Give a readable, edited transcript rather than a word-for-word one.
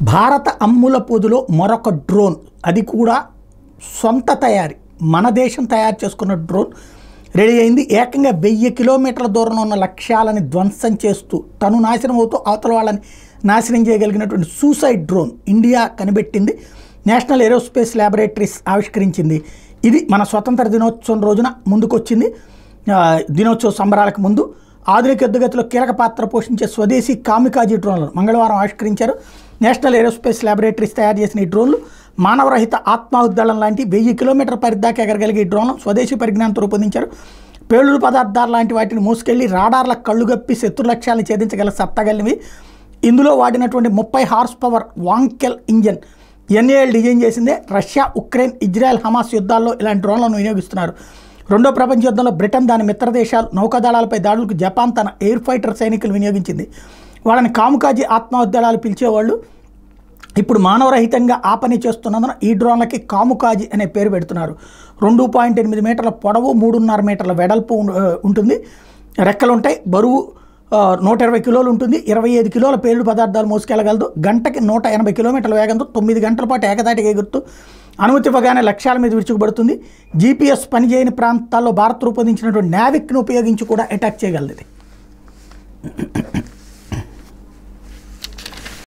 భారత అమ్ముల పొదిలో మరొక డ్రోన్, అది కూడా సొంత తయారీ, మన దేశం తయారు చేసుకున్న డ్రోన్ రెడీ అయింది. ఏకంగా 1000 కిలోమీటర్ల దూరంలో ఉన్న లక్ష్యాలని ధ్వంసం చేస్తూ తను నాశనం అవుతూ అవతల వాళ్ళని నాశనం చేయగలిగినటువంటి సూసైడ్ డ్రోన్ ఇండియా కనిపెట్టింది. నేషనల్ ఏరోస్పేస్ ల్యాబొరేటరీస్ ఆవిష్కరించింది. ఇది మన స్వతంత్ర దినోత్సవం రోజున ముందుకొచ్చింది. దినోత్సవ సంబరాలకు ముందు ఆధునిక యుద్ధగతిలో కీలక పాత్ర పోషించే స్వదేశీ కామికాజీ డ్రోన్లను మంగళవారం ఆవిష్కరించారు. నేషనల్ ఏరోస్పేస్ ల్యాబొరేటరీస్ తయారు చేసిన ఈ డ్రోన్లు మానవరహిత ఆత్మాయుద్ధాలం లాంటి 1000 కిలోమీటర్ల పరిధిదాకా ఎగరగలిగే ఈ డ్రోన్లను స్వదేశీ పరిజ్ఞానంతో రూపొందించారు. పేలుడు పదార్థాలు లాంటి వాటిని మోసుకెళ్లి రాడార్ల కళ్ళుగప్పి శత్రు లక్ష్యాలను ఛేదించగల సత్తగలివి. ఇందులో వాడినటువంటి 30 horse power Wankel engine NAL design చేసిందే. రష్యా, ఉక్రెయిన్, ఇజ్రాయెల్, హమాస్ యుద్ధాల్లో ఇలాంటి డ్రోన్లను వినియోగిస్తున్నారు. రెండో ప్రపంచ యుద్ధంలో బ్రిటన్, దాని మిత్ర దేశాలు నౌకాదళాలపై దాడులకు జపాన్ తన ఎయిర్ ఫైటర్ సైనికులు వినియోగించింది. వాళ్ళని కాముకాజీ ఆత్మహత్యలాలు పిలిచేవాళ్ళు. ఇప్పుడు మానవరహితంగా ఆ పని చేస్తున్నందున ఈ డ్రోన్లకి కాముకాజీ అనే పేరు పెడుతున్నారు. 2.8 మీటర్ల పొడవు, 3.5 మీటర్ల వెడల్పు ఉంటుంది. రెక్కలుంటాయి. బరువు 120 కిలోలు ఉంటుంది. 25 కిలోల పేలుడు పదార్థాలు మోసుకెళ్ళగలదు. గంటకి 180 కిలోమీటర్ల వేగంతో 9 గంటల పాటు ఏకదాటిగా ఎగురుతూ అనుమతి ఇవ్వగానే లక్ష్యాల మీద విరుచుకుపడుతుంది. GPS పనిచేయని ప్రాంతాల్లో భారత్ రూపొందించినటువంటి నావిక్ను ఉపయోగించి కూడా అటాక్ చేయగలదు.